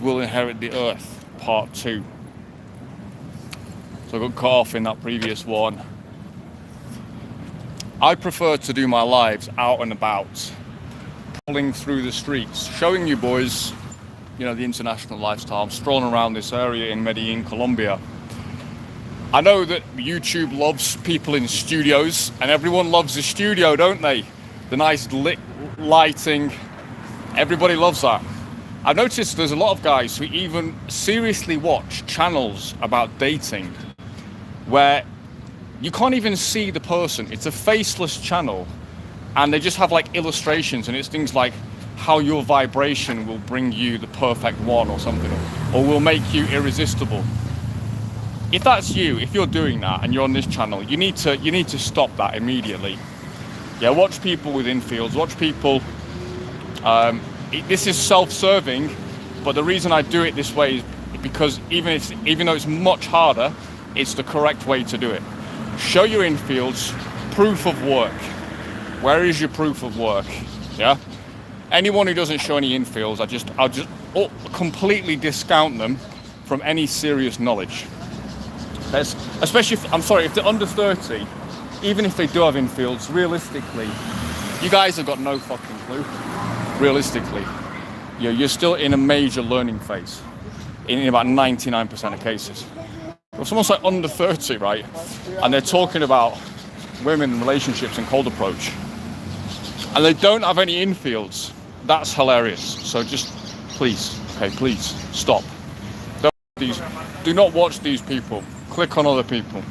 will inherit the earth, part 2. So I got cut off in that previous one. I prefer to do my lives out and about, pulling through the streets, showing you boys, you know, the international lifestyle. I'm strolling around this area in Medellin, Colombia. I know that YouTube loves people in studios, and everyone loves the studio, don't they? The nice lit lighting, everybody loves that. I've noticed there's a lot of guys who even seriously watch channels about dating where you can't even see the person. It's a faceless channel, and they just have like illustrations, and it's things like how your vibration will bring you the perfect one or something, or will make you irresistible. If that's you, if you're doing that and you're on this channel, you need to stop that immediately. Yeah, watch people with infields, watch people. This is self-serving, but the reason I do it this way is because even though it's much harder, it's the correct way to do it. Show your infields, proof of work. Where is your proof of work? Yeah. Anyone who doesn't show any infields, I'll just completely discount them from any serious knowledge. Especially if they're under 30, even if they do have infields, realistically, you guys have got no fucking clue. Realistically, you're still in a major learning phase in about 99% of cases. If someone's like under 30, right, and they're talking about women and relationships and cold approach, and they don't have any infields, that's hilarious. So just please stop. Do not watch these people. Click on other people,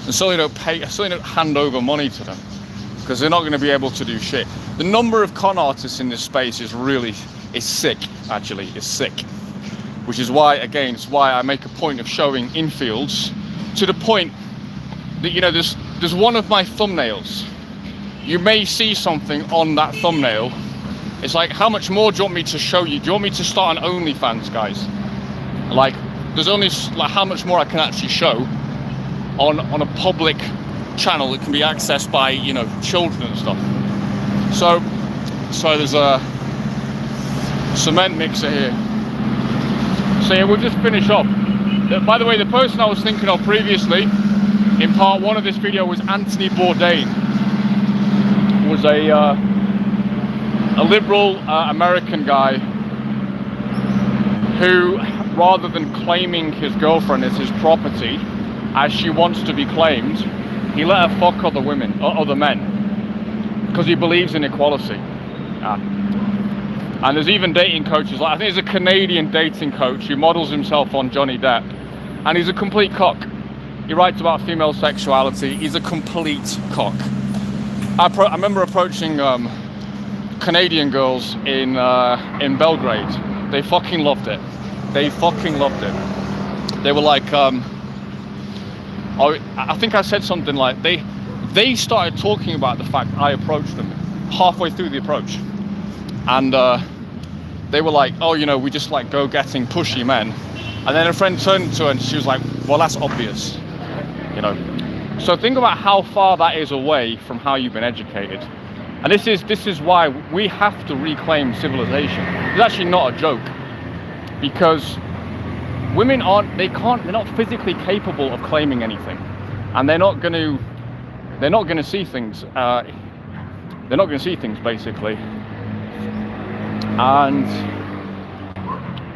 and certainly don't hand over money to them, because they're not going to be able to do shit. The number of con artists in this space is sick. Actually, it's sick. Which is why, again, it's why I make a point of showing infields, to the point that, you know, there's one of my thumbnails. You may see something on that thumbnail. It's like, how much more do you want me to show you? Do you want me to start an OnlyFans, guys? Like, there's only like how much more I can actually show on a public channel that can be accessed by, you know, children and stuff. So there's a cement mixer here. So yeah, we'll just finish off. By the way, the person I was thinking of previously in part 1 of this video was Anthony Bourdain. Was a liberal American guy who, rather than claiming his girlfriend as his property, as she wants to be claimed, he let her fuck other women, or other men, because he believes in equality. And there's even dating coaches, like I think there's a Canadian dating coach who models himself on Johnny Depp, and he's a complete cock. He writes about female sexuality. He's a complete cock. I remember approaching Canadian girls in Belgrade. They fucking loved it. They fucking loved it. They were like, I think I said something like, they started talking about the fact I approached them halfway through the approach. And they were like, oh, you know, we just like go-getting pushy men. And then a friend turned to her and she was like, well, that's obvious, you know. So think about how far that is away from how you've been educated. And this is why we have to reclaim civilization. It's actually not a joke. Because women they're not physically capable of claiming anything, and they're not going to see things. They're not going to see things, basically. And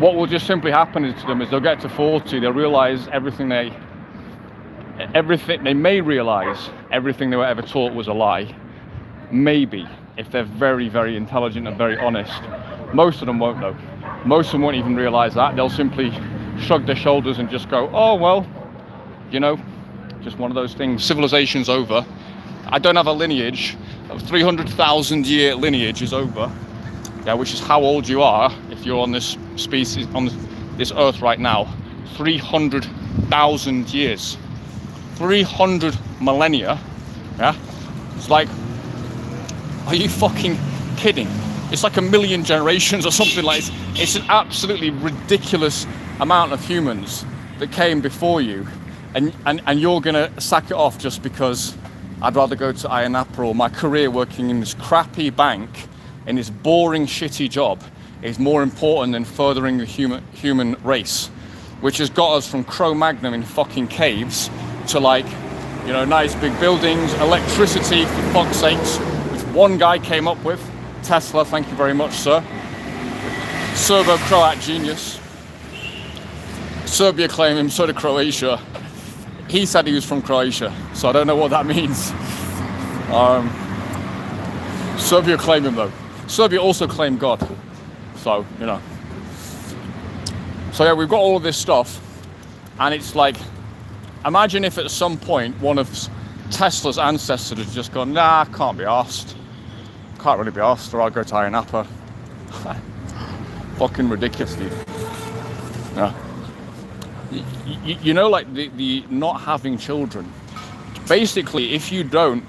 what will just simply happen to them is they'll get to 40, they'll realize everything they may realize everything they were ever taught was a lie. Maybe, if they're very, very intelligent and very honest. Most of them won't, though. Most of them won't even realize that. They'll simply shrug their shoulders and just go, oh, well, you know, just one of those things. Civilization's over. I don't have a lineage. A 300,000 year lineage is over. Yeah, which is how old you are if you're on this species, on this earth right now. 300,000 years. 300 millennia. Yeah? It's like, are you fucking kidding? It's like 1 million generations or something like this. It's an absolutely ridiculous amount of humans that came before you, and you're gonna sack it off just because I'd rather go to Ayia Napa, or my career working in this crappy bank in this boring shitty job is more important than furthering the human race, which has got us from Cro-Magnon in fucking caves to like, you know, nice big buildings, electricity for fuck's sakes, which one guy came up with. Tesla, thank you very much, sir. Serbo-Croat genius. Serbia claimed him, so did Croatia. He said he was from Croatia, so I don't know what that means. Serbia claimed him though. Serbia also claimed God. So, you know. So yeah, we've got all of this stuff, and it's like, imagine if at some point one of Tesla's ancestors had just gone, nah, can't be arsed. Can't really be arsed, or I'll go to Ayia Napa. Fucking ridiculous, dude. Yeah. You know, like the not having children. Basically, if you don't,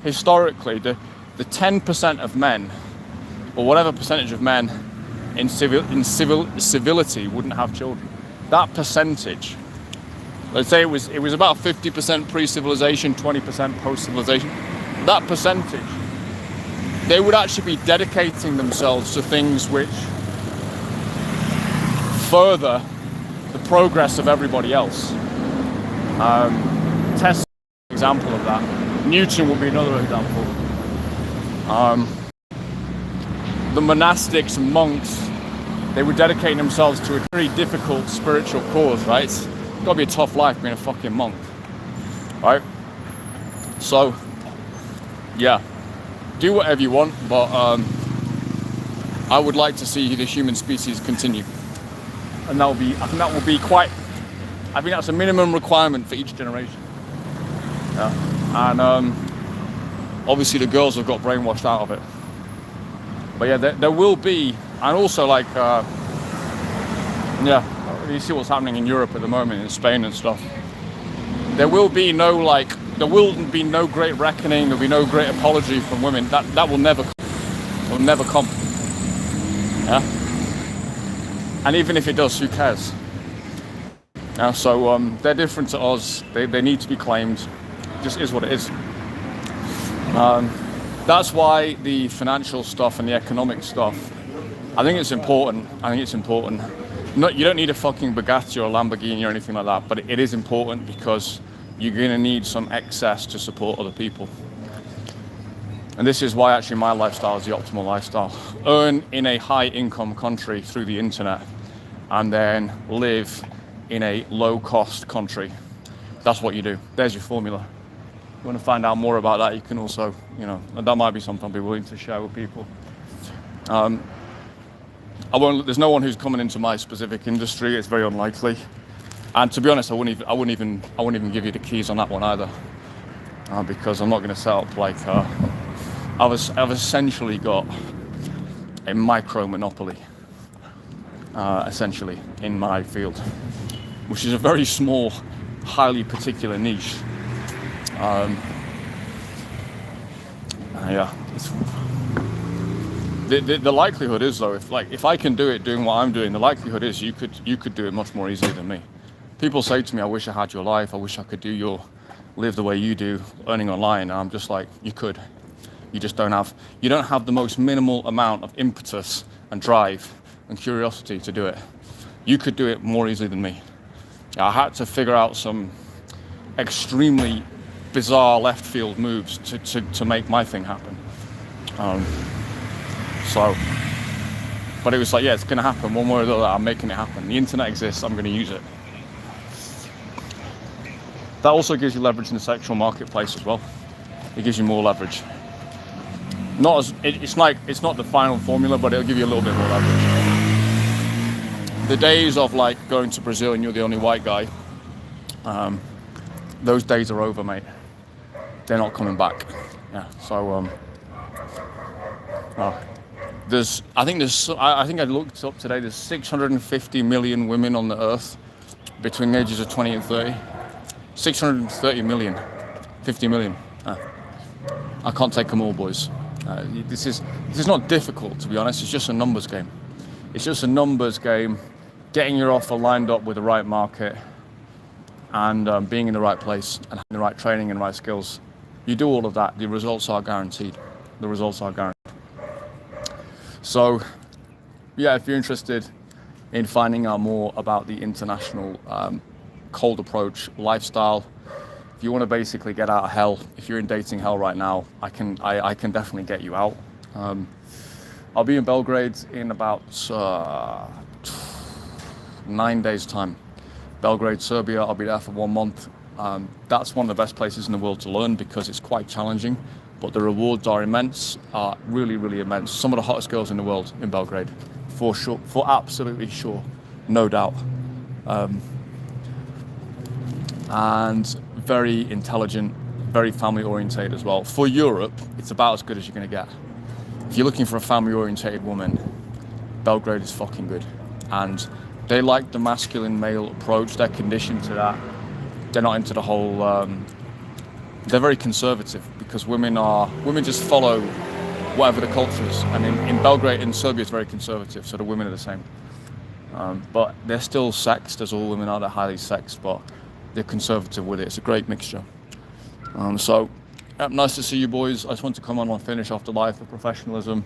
historically, the 10% of men, or whatever percentage of men in civility wouldn't have children. That percentage, let's say it was about 50% pre-civilization, 20% post-civilization. That percentage, they would actually be dedicating themselves to things which further the progress of everybody else. Tesla is an example of that. Newton would be another example. The monastics, monks, they were dedicating themselves to a very difficult spiritual cause, right? It's got to be a tough life being a fucking monk, right? So, yeah, do whatever you want, but I would like to see the human species continue, and that will be. I think that will be quite. I think that's a minimum requirement for each generation. Yeah, and obviously the girls have got brainwashed out of it. But yeah, there will be, and also like, yeah, you see what's happening in Europe at the moment, in Spain and stuff. There will be no like, there will be no great reckoning. There'll be no great apology from women. That will never, will never come. Yeah. And even if it does, who cares? Yeah. So they're different to us. They need to be claimed. It just is what it is. That's why the financial stuff and the economic stuff, I think it's important. You don't need a fucking Bugatti or a Lamborghini or anything like that, but it is important because you're going to need some excess to support other people. And this is why actually my lifestyle is the optimal lifestyle. Earn in a high income country through the internet, and then live in a low cost country. That's what you do. There's your formula. You want to find out more about that, you can also, you know, that might be something I'd be willing to share with people. There's no one who's coming into my specific industry. It's very unlikely. And to be honest, I wouldn't even give you the keys on that one either, because I'm not going to set up like I've essentially got a micro monopoly, essentially in my field, which is a very small, highly particular niche. Yeah, the likelihood is though, if I can do it doing what I'm doing, the likelihood is you could do it much more easily than me. People say to me, I wish I had your life, I wish I could live the way you do, earning online, and I'm just like, you could. You just don't have the most minimal amount of impetus and drive and curiosity to do it. You could do it more easily than me. I had to figure out some extremely bizarre left field moves to make my thing happen. But it was like, yeah, it's gonna happen one way or the other. I'm making it happen. The internet exists, I'm gonna use it. That also gives you leverage in the sexual marketplace as well. It gives you more leverage. It's not the final formula, but it'll give you a little bit more leverage. The days of like going to Brazil and you're the only white guy, those days are over, mate. They're not coming back. Yeah. So I think I looked up today. There's 650 million women on the earth between the ages of 20 and 30. 630 million, 50 million. I can't take them all, boys. This is not difficult, to be honest. It's just a numbers game. It's just a numbers game. Getting your offer lined up with the right market and being in the right place and having the right training and right skills. You do all of that, the results are guaranteed. The results are guaranteed. So yeah, if you're interested in finding out more about the international cold approach lifestyle, if you want to basically get out of hell, if you're in dating hell right now, I can definitely get you out. I'll be in Belgrade in about 9 days time. Belgrade, Serbia, I'll be there for 1 month. That's one of the best places in the world to learn because it's quite challenging, but the rewards are immense, are really, really immense. Some of the hottest girls in the world in Belgrade, for sure, for absolutely sure, no doubt. And very intelligent, very family orientated as well. For Europe, it's about as good as you're gonna get. If you're looking for a family orientated woman, Belgrade is fucking good. And they like the masculine male approach, they're conditioned to that. They're not into the whole, they're very conservative because women just follow whatever the culture is. And in Belgrade, in Serbia, it's very conservative, so the women are the same. But they're still sexed, as all women are, they're highly sexed, but they're conservative with it. It's a great mixture. So nice to see you boys. I just want to come on and finish off the life of professionalism.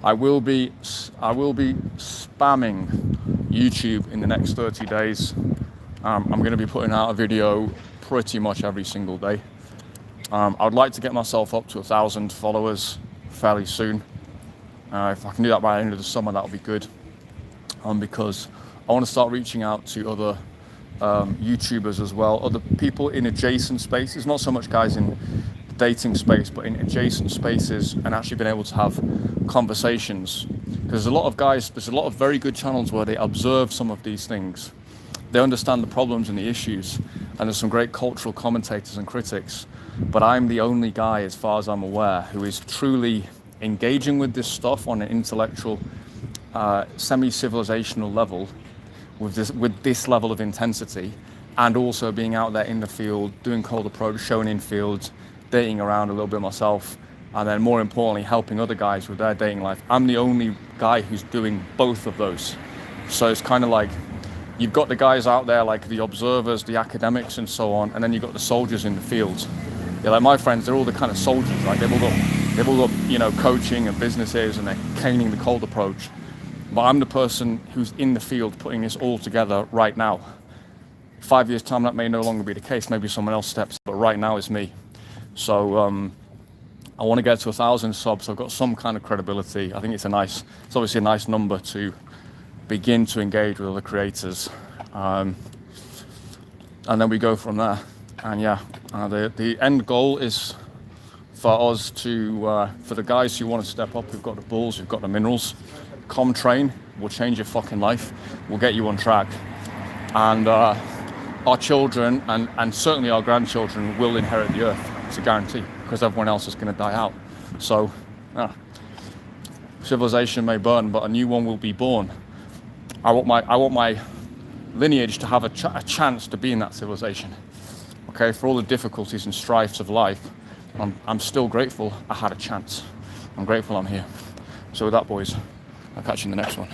I will be spamming YouTube in the next 30 days. I'm going to be putting out a video pretty much every single day. I'd like to get myself up to 1,000 followers fairly soon. If I can do that by the end of the summer, that'll be good. Because I want to start reaching out to other YouTubers as well, other people in adjacent spaces, not so much guys in the dating space, but in adjacent spaces, and actually being able to have conversations. Because there's a lot of guys, there's a lot of very good channels where they observe some of these things. They understand the problems and the issues, and there's some great cultural commentators and critics, but I'm the only guy, as far as I'm aware, who is truly engaging with this stuff on an intellectual, semi-civilizational level, with this level of intensity, and also being out there in the field, doing cold approach, showing in fields, dating around a little bit myself, and then more importantly, helping other guys with their dating life. I'm the only guy who's doing both of those. So it's kind of like, you've got the guys out there like the observers, the academics and so on, and then you've got the soldiers in the field. Yeah, like my friends, they're all the kind of soldiers, right? They've all got, coaching and businesses, and they're caning the cold approach. But I'm the person who's in the field putting this all together right now. 5 years time, that may no longer be the case. Maybe someone else steps, but right now it's me. So I want to get to 1,000 subs. I've got some kind of credibility. I think it's obviously a nice number to begin to engage with other creators. And then we go from there. And yeah, the end goal is for us to, for the guys who want to step up, who've got the balls, who've got the minerals, come train, will change your fucking life, will get you on track. And our children, and certainly our grandchildren, will inherit the earth. It's a guarantee, because everyone else is going to die out. So, civilization may burn, but a new one will be born. I want my lineage to have a chance to be in that civilization. Okay, for all the difficulties and strifes of life, I'm still grateful I had a chance. I'm grateful I'm here. So with that, boys, I'll catch you in the next one.